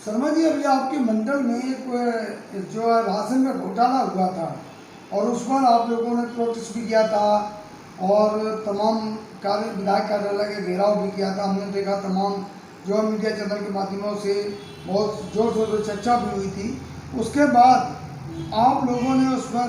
शर्मा जी, अभी आपके मंडल में एक जो राशन का घोटाला हुआ था और उस पर आप लोगों ने प्रोटेस्ट भी किया था और तमाम विधायक कार्यालय के घेराव भी किया था। हमने देखा तमाम जो मीडिया चैनल के माध्यमों से बहुत जोर शोर से चर्चा भी हुई थी। उसके बाद आप लोगों ने उस पर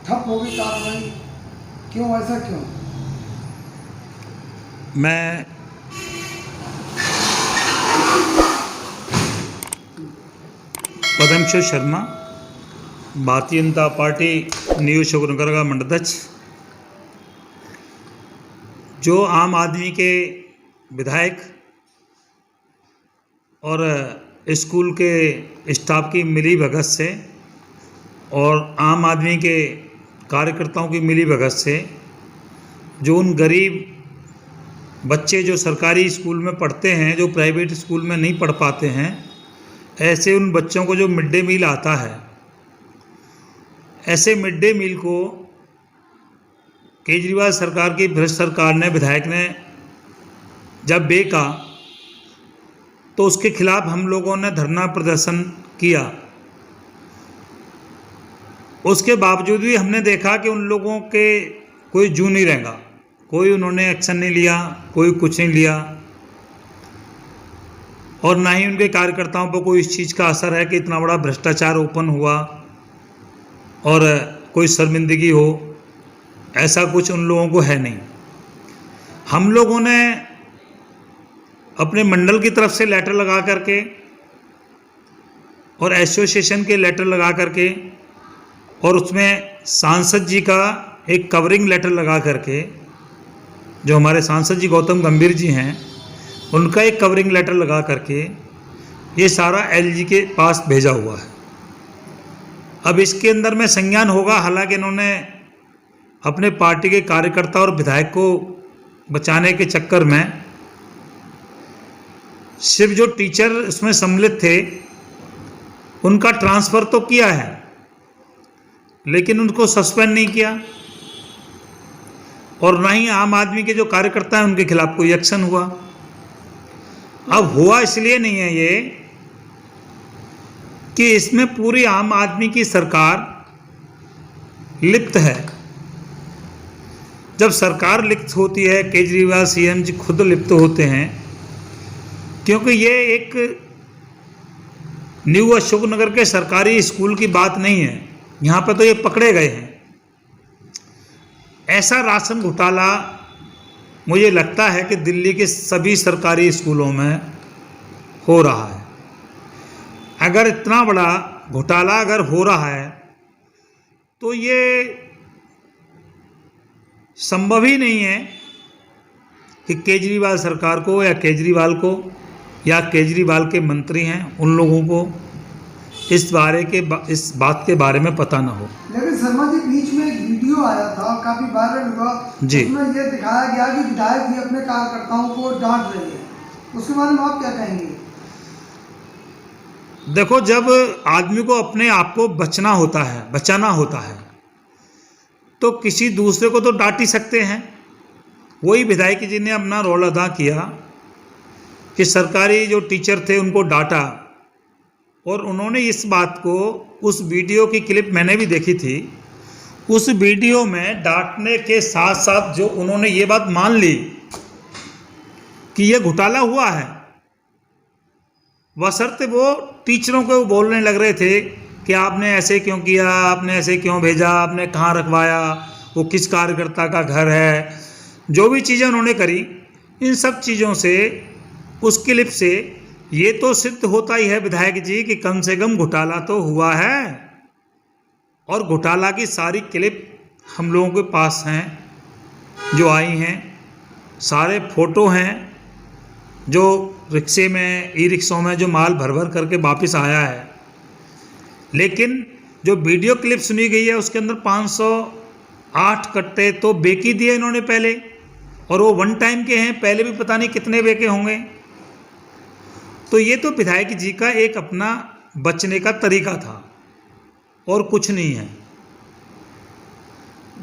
ठप हो गई कार्रवाई, क्यों, ऐसा क्यों? मैं पद्मश्री शर्मा, भारतीय जनता पार्टी नियोजकनगर का मंडलाध्यक्ष। जो आम आदमी के विधायक और स्कूल के स्टाफ की मिली भगत से और आम आदमी के कार्यकर्ताओं की मिली भगत से जो उन गरीब बच्चे जो सरकारी स्कूल में पढ़ते हैं, जो प्राइवेट स्कूल में नहीं पढ़ पाते हैं, ऐसे उन बच्चों को जो मिड डे मील आता है, ऐसे मिड डे मील को केजरीवाल सरकार की भ्रष्ट सरकार ने, विधायक ने जब बेका तो उसके खिलाफ हम लोगों ने धरना प्रदर्शन किया। उसके बावजूद भी हमने देखा कि उन लोगों के कोई जू नहीं रहेगा, कोई उन्होंने एक्शन नहीं लिया, कोई कुछ नहीं लिया और ना ही उनके कार्यकर्ताओं पर कोई इस चीज़ का असर है कि इतना बड़ा भ्रष्टाचार ओपन हुआ और कोई शर्मिंदगी हो, ऐसा कुछ उन लोगों को है नहीं। हम लोगों ने अपने मंडल की तरफ से लेटर लगा करके और एसोसिएशन के लेटर लगा करके और उसमें सांसद जी का एक कवरिंग लेटर लगा करके, जो हमारे सांसद जी गौतम गंभीर जी हैं, उनका एक कवरिंग लेटर लगा करके ये सारा एलजी के पास भेजा हुआ है। अब इसके अंदर में संज्ञान होगा, हालांकि इन्होंने अपने पार्टी के कार्यकर्ता और विधायक को बचाने के चक्कर में सिर्फ जो टीचर उसमें सम्मिलित थे उनका ट्रांसफ़र तो किया है, लेकिन उनको सस्पेंड नहीं किया और ना ही आम आदमी के जो कार्यकर्ता हैं उनके खिलाफ कोई एक्शन हुआ। अब हुआ इसलिए नहीं है ये कि इसमें पूरी आम आदमी की सरकार लिप्त है। जब सरकार लिप्त होती है, केजरीवाल सीएम जी खुद लिप्त होते हैं, क्योंकि ये एक न्यू अशोकनगर के सरकारी स्कूल की बात नहीं है, यहाँ पर तो ये पकड़े गए हैं। ऐसा राशन घोटाला मुझे लगता है कि दिल्ली के सभी सरकारी स्कूलों में हो रहा है। अगर इतना बड़ा घोटाला अगर हो रहा है तो ये संभव ही नहीं है कि केजरीवाल सरकार को या केजरीवाल को या केजरीवाल के मंत्री हैं उन लोगों को इस बात के बारे में पता ना हो। लेकिन शर्मा जी, बीच में एक वीडियो आया था, काफी वायरल हुआ जी। उसमें ये दिखाया गया कि विधायक भी अपने कार्यकर्ताओं को डांट रहे हैं, उसके बारे में आप क्या कहेंगे? देखो, जब आदमी को अपने आप को बचाना होता है तो किसी दूसरे को तो डांट ही सकते हैं। वही विधायक जी ने अपना रोल अदा किया कि सरकारी जो टीचर थे उनको डांटा और उन्होंने इस बात को, उस वीडियो की क्लिप मैंने भी देखी थी, उस वीडियो में डांटने के साथ साथ जो उन्होंने ये बात मान ली कि ये घोटाला हुआ है, बशर्ते वो टीचरों को बोलने लग रहे थे कि आपने ऐसे क्यों किया, आपने ऐसे क्यों भेजा, आपने कहाँ रखवाया, वो किस कार्यकर्ता का घर है, जो भी चीज़ें उन्होंने करी, इन सब चीज़ों से, उस क्लिप से ये तो सिद्ध होता ही है विधायक जी कि कम से कम घोटाला तो हुआ है। और घोटाला की सारी क्लिप हम लोगों के पास हैं जो आई हैं, सारे फोटो हैं, जो रिक्शे में, ई रिक्शों में जो माल भर भर करके वापस आया है। लेकिन जो वीडियो क्लिप सुनी गई है उसके अंदर 508 कट्टे तो बेकी दिए इन्होंने पहले, और वो वन टाइम के हैं, पहले भी पता नहीं कितने बेके होंगे। तो ये तो विधायक जी का एक अपना बचने का तरीका था और कुछ नहीं है।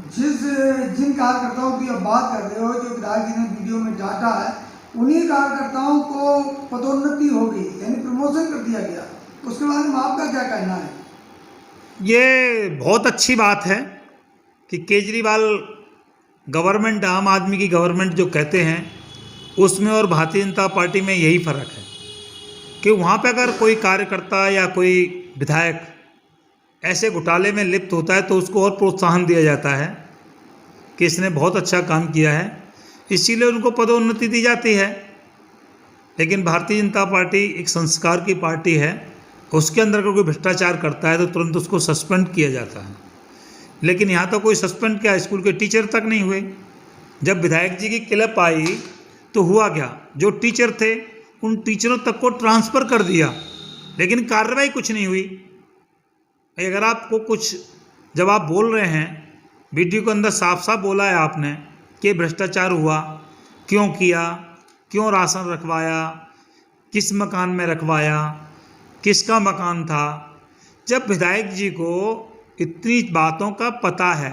जिन कार्यकर्ताओं की आप बात कर रहे हो, जो विधायक जी ने वीडियो में डांटा है, उन्हीं कार्यकर्ताओं को पदोन्नति हो गई, यानी प्रमोशन कर दिया गया। उसके बारे में आपका क्या कहना है? ये बहुत अच्छी बात है कि केजरीवाल गवर्नमेंट, आम आदमी की गवर्नमेंट जो कहते हैं, उसमें और भारतीय जनता पार्टी में यही फ़र्क है कि वहाँ पे अगर कोई कार्यकर्ता या कोई विधायक ऐसे घोटाले में लिप्त होता है तो उसको और प्रोत्साहन दिया जाता है कि इसने बहुत अच्छा काम किया है, इसीलिए उनको पदोन्नति दी जाती है। लेकिन भारतीय जनता पार्टी एक संस्कार की पार्टी है, उसके अंदर अगर कोई भ्रष्टाचार करता है तो तुरंत उसको सस्पेंड किया जाता है। लेकिन यहाँ तो कोई सस्पेंड क्या, स्कूल के टीचर तक नहीं हुए। जब विधायक जी की क्लिप आई तो हुआ क्या, जो टीचर थे उन टीचरों तक को ट्रांसफ़र कर दिया, लेकिन कार्रवाई कुछ नहीं हुई। अगर आपको कुछ, जब आप बोल रहे हैं, वीडियो के अंदर साफ साफ बोला है आपने कि भ्रष्टाचार हुआ, क्यों किया, क्यों राशन रखवाया, किस मकान में रखवाया, किसका मकान था। जब विधायक जी को इतनी बातों का पता है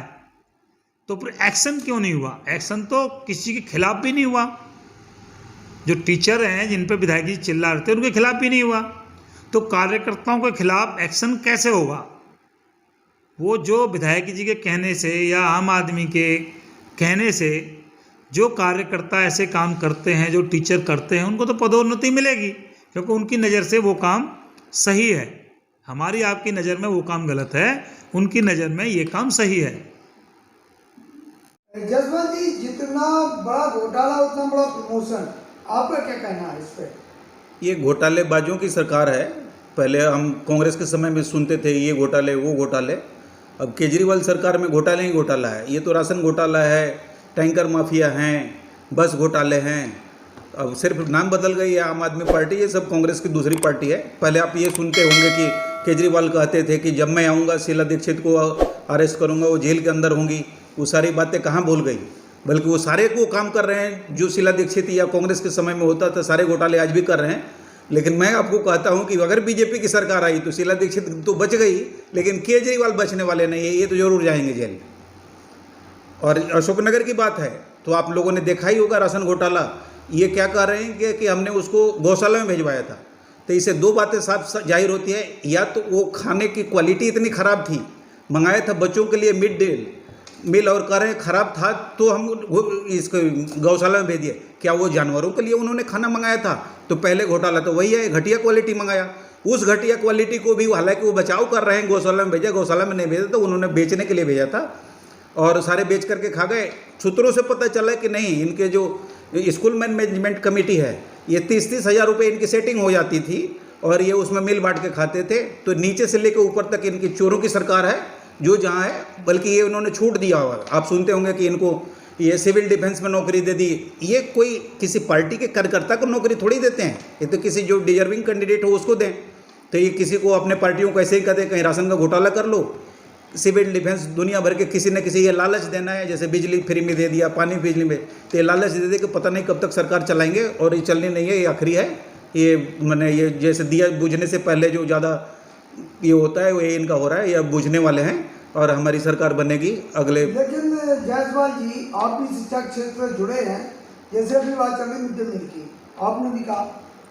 तो फिर एक्शन क्यों नहीं हुआ? एक्शन तो किसी के खिलाफ भी नहीं हुआ। जो टीचर हैं जिन पर विधायक जी चिल्ला रहे थे उनके खिलाफ भी नहीं हुआ, तो कार्यकर्ताओं के खिलाफ एक्शन कैसे होगा? वो जो विधायक जी के कहने से या आम आदमी के कहने से जो कार्यकर्ता ऐसे काम करते हैं, जो टीचर करते हैं, उनको तो पदोन्नति मिलेगी, क्योंकि उनकी नज़र से वो काम सही है। हमारी आपकी नज़र में वो काम गलत है, उनकी नज़र में ये काम सही है। जसवंत जी, जितना बड़ा घोटाला उतना बड़ा प्रमोशन, आपका क्या कहना है इस पे? ये घोटालेबाजों की सरकार है। पहले हम कांग्रेस के समय में सुनते थे ये घोटाले वो घोटाले, अब केजरीवाल सरकार में घोटाले ही घोटाला है। ये तो राशन घोटाला है, टैंकर माफिया हैं, बस घोटाले हैं। अब सिर्फ नाम बदल गई है आम आदमी पार्टी, ये सब कांग्रेस की दूसरी पार्टी है। पहले आप ये सुनते होंगे कि केजरीवाल कहते थे कि जब मैं आऊँगा शीला दीक्षित को अरेस्ट करूँगा, वो जेल के अंदर होंगी। वो सारी बातें कहाँ भूल गई, बल्कि वो सारे को काम कर रहे हैं जो शीला दीक्षित या कांग्रेस के समय में होता था, सारे घोटाले आज भी कर रहे हैं। लेकिन मैं आपको कहता हूं कि अगर बीजेपी की सरकार आई तो शीला दीक्षित तो बच गई, लेकिन केजरीवाल बचने वाले नहीं है, ये तो जरूर जाएंगे जेल। और अशोकनगर की बात है तो आप लोगों ने देखा ही होगा राशन घोटाला। ये क्या कह रहे हैं कि हमने उसको गौशाला में भिजवाया था। तो इससे दो बातें साफ जाहिर होती है, या तो वो खाने की क्वालिटी इतनी ख़राब थी, मंगाया था बच्चों के लिए मिड डे मील और कह रहे हैं ख़राब था तो हम इसको गौशाला में भेज दिए। क्या वो जानवरों के लिए उन्होंने खाना मंगाया था? तो पहले घोटाला तो वही है, घटिया क्वालिटी मंगाया। उस घटिया क्वालिटी को भी हालांकि वो बचाव कर रहे हैं, गौशाला में भेजा, गौशाला में नहीं भेजा तो उन्होंने बेचने के लिए भेजा था और सारे बेच करके खा गए। सूत्रों से पता चला कि नहीं, इनके जो स्कूल मैनेजमेंट कमेटी है, ये 30-30 हज़ार रुपये इनकी सेटिंग हो जाती थी और ये उसमें मिल बांट के खाते थे। तो नीचे से लेकर ऊपर तक इनकी चोरों की सरकार है जो जहाँ है, बल्कि ये उन्होंने छूट दिया होगा। आप सुनते होंगे कि इनको ये सिविल डिफेंस में नौकरी दे दी। ये कोई किसी पार्टी के कार्यकर्ता को नौकरी थोड़ी देते हैं, ये तो किसी जो डिजर्विंग कैंडिडेट हो उसको दें। तो ये किसी को अपने पार्टियों को ऐसे ही कहते हैं कहीं राशन का घोटाला कर लो। सिविल डिफेंस दुनिया भर के किसी न किसी ये लालच देना है, जैसे बिजली फ्री में दे दिया, पानी बिजली में, तो ये लालच दे दे कि पता नहीं कब तक सरकार चलाएंगे और ये चलनी नहीं है, ये आखिरी है। ये मैंने ये जैसे दिया बुझने से पहले जो ज़्यादा ये होता है वो ये इनका हो रहा है, ये बुझने वाले हैं और हमारी सरकार बनेगी अगले। लेकिन जायसवाल जी, आप भी शिक्षा क्षेत्र से जुड़े हैं, जैसे अभी बात चल रही मिड डे मील की, आपने भी कहा,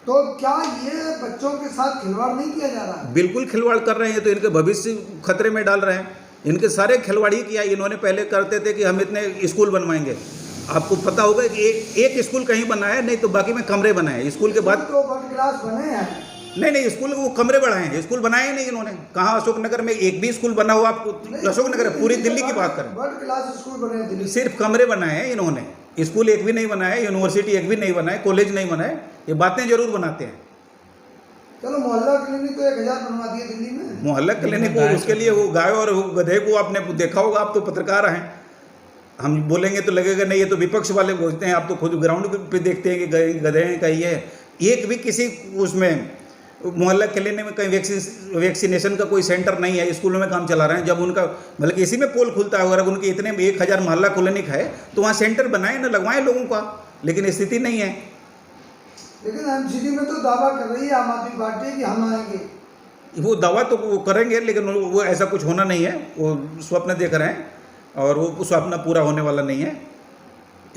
तो क्या ये बच्चों के साथ खिलवाड़ नहीं किया जा रहा है? बिल्कुल खिलवाड़ कर रहे हैं, तो इनके भविष्य खतरे में डाल रहे हैं। इनके सारे खिलवाड़ ही किया। इन्होंने पहले करते थे कि हम इतने स्कूल बनवाएंगे, आपको पता होगा कि एक स्कूल कहीं बना है, नहीं तो बाकी में कमरे बनाए। स्कूल के बाद तो फर्स्ट क्लास बने हैं, नहीं स्कूल वो कमरे बढ़ाए हैं, स्कूल बनाए नहीं इन्होंने। कहाँ अशोकनगर में एक भी स्कूल बना हुआ? आपको अशोकनगर पूरी दिल्ली की बात करें, वर्ल्ड क्लास स्कूल बने दिल्ली, सिर्फ कमरे बनाए हैं इन्होंने, स्कूल एक भी नहीं बनाया, यूनिवर्सिटी एक भी नहीं बनाए, कॉलेज नहीं बनाए। ये बातें जरूर बनाते हैं। चलो मोहल्ला क्लिनिक तो 1000 बनवा दिए दिल्ली में। मोहल्ला क्लिनिक को उसके लिए वो गाय और गधे को आपने देखा होगा, आप तो पत्रकार हैं, हम बोलेंगे तो लगेगा नहीं ये तो विपक्ष वाले बोलते हैं, आप तो खुद ग्राउंड पे देखते हैं कि गधे हैं कहीं है। एक भी किसी उसमें मोहल्ला क्लिनिक में कहीं वैक्सीनेशन का कोई सेंटर नहीं है, स्कूलों में काम चला रहे हैं। जब उनका बल्कि इसी में पोल खुलता है, अगर उनके इतने 1000 मोहल्ला क्लिनिक है तो वहाँ सेंटर बनाए ना लगवाएं लोगों का, लेकिन स्थिति नहीं है। लेकिन एमसीडी में तो दावा कर रही है आम आदमी पार्टी कि हम आएंगे। वो दावा तो वो करेंगे, लेकिन वो ऐसा कुछ होना नहीं है, वो स्वप्न देख रहे हैं और वो स्वप्न पूरा होने वाला नहीं है।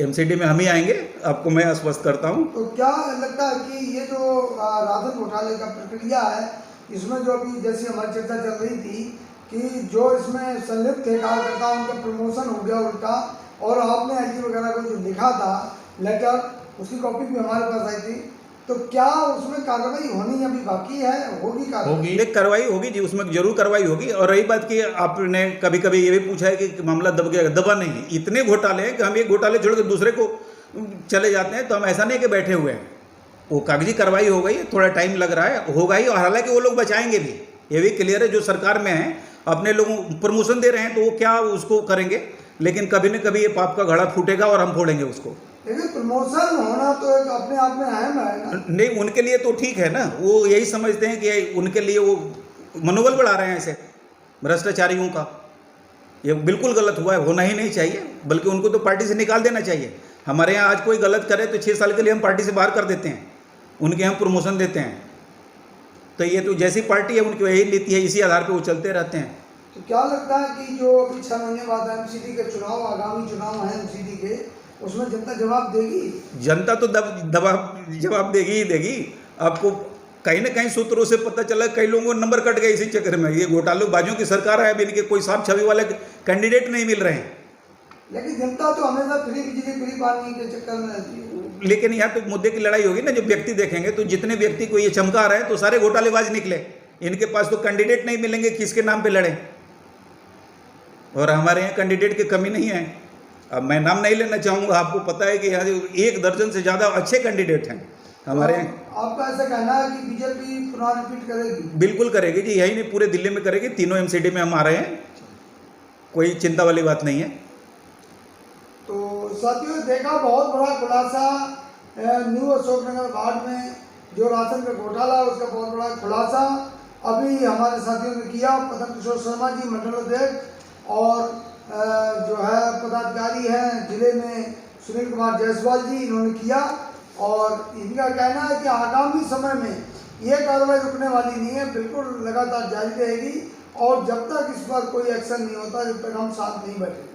एमसीडी में हम ही आएंगे, आपको मैं आश्वस्त करता हूं। तो क्या लगता है कि ये जो राशन घोटाले का प्रक्रिया है इसमें जो अभी जैसी हमारी चर्चा चल रही थी कि जो इसमें संलिप्त थे कार्यकर्ता उनका प्रमोशन हो गया उनका, और आपने आईजी वगैरह को जो लिखा था लेटर, उसकी कॉपी भी हमारे पास आई थी, तो क्या उसमें कार्रवाई होनी अभी बाकी है? होगी कार्रवाई? एक कार्रवाई होगी जी, उसमें जरूर कार्रवाई होगी। और रही बात कि आपने कभी कभी ये भी पूछा है कि मामला दब गया, दबा नहीं है। इतने घोटाले हैं कि हम एक घोटाले छोड़ के दूसरे को चले जाते हैं, तो हम ऐसा नहीं कि बैठे हुए हैं। वो कागजी कार्रवाई हो गई है, थोड़ा टाइम लग रहा है, होगा ही। और हालांकि वो लोग बचाएंगे भी, ये भी क्लियर है। जो सरकार में है, अपने लोगों प्रमोशन दे रहे हैं, तो वो क्या उसको करेंगे, लेकिन कभी न कभी ये पाप का घड़ा फूटेगा और हम फोड़ेंगे उसको। लेकिन प्रमोशन होना तो एक अपने आप में अहम है ना? नहीं, उनके लिए तो ठीक है ना, वो यही समझते हैं कि उनके लिए वो मनोबल बढ़ा रहे हैं ऐसे भ्रष्टाचारियों का। ये बिल्कुल गलत हुआ है, होना ही नहीं चाहिए, बल्कि उनको तो पार्टी से निकाल देना चाहिए। हमारे यहाँ आज कोई गलत करे तो 6 साल के लिए हम पार्टी से बाहर कर देते हैं, उनके यहाँ प्रमोशन देते हैं। तो ये तो जैसी पार्टी है उनकी यही नीति है, इसी आधार पर वो चलते रहते हैं। तो क्या लगता है कि जो अभी 6 महीने बाद एमसीडी के चुनाव, आगामी चुनाव है एमसीडी के, उसमें जनता जवाब देगी? जनता तो जवाब देगी ही देगी। आपको कहीं ना कहीं सूत्रों से पता चला, कई लोगों को नंबर कट गए इसी चक्कर में। ये घोटालेबाजों की सरकार है, अभी इनके कोई साफ छवि वाले कैंडिडेट नहीं मिल रहे हैं। लेकिन जनता तो हमेशा फ्री बिजली फ्री पानी के चक्कर में रहती है। लेकिन यहाँ तो मुद्दे की लड़ाई होगी ना, जो व्यक्ति देखेंगे तो जितने व्यक्ति को ये चमका रहे हैं तो सारे घोटालेबाज निकले। इनके पास तो कैंडिडेट नहीं मिलेंगे, किसके नाम पे लड़े। और हमारे यहाँ कैंडिडेट की कमी नहीं है। अब मैं नाम नहीं लेना चाहूँगा, आपको पता है कि यहाँ 1 दर्जन से ज़्यादा अच्छे कैंडिडेट हैं हमारे यहाँ। आपका ऐसा कहना है कि बीजेपी पुनः रिपीट करेगी? बिल्कुल करेगी जी, यही नहीं पूरे दिल्ली में करेगी। तीनों एमसीडी में हम आ रहे हैं, कोई चिंता वाली बात नहीं है। तो साथियों, देखा बहुत बड़ा खुलासा न्यू अशोकनगर वार्ड में जो राशन का घोटाला है, उसका बहुत बड़ा खुलासा अभी हमारे साथियों ने किया। पद्म किशोर शर्मा जी मंडल अध्यक्ष और जो है पदाधिकारी हैं जिले में सुनील कुमार जायसवाल जी, इन्होंने किया। और इनका कहना है कि आगामी समय में ये कार्रवाई रुकने वाली नहीं है, बिल्कुल लगातार जारी रहेगी। और जब तक इस पर कोई एक्शन नहीं होता, जब तक हम शांत नहीं बैठेंगे।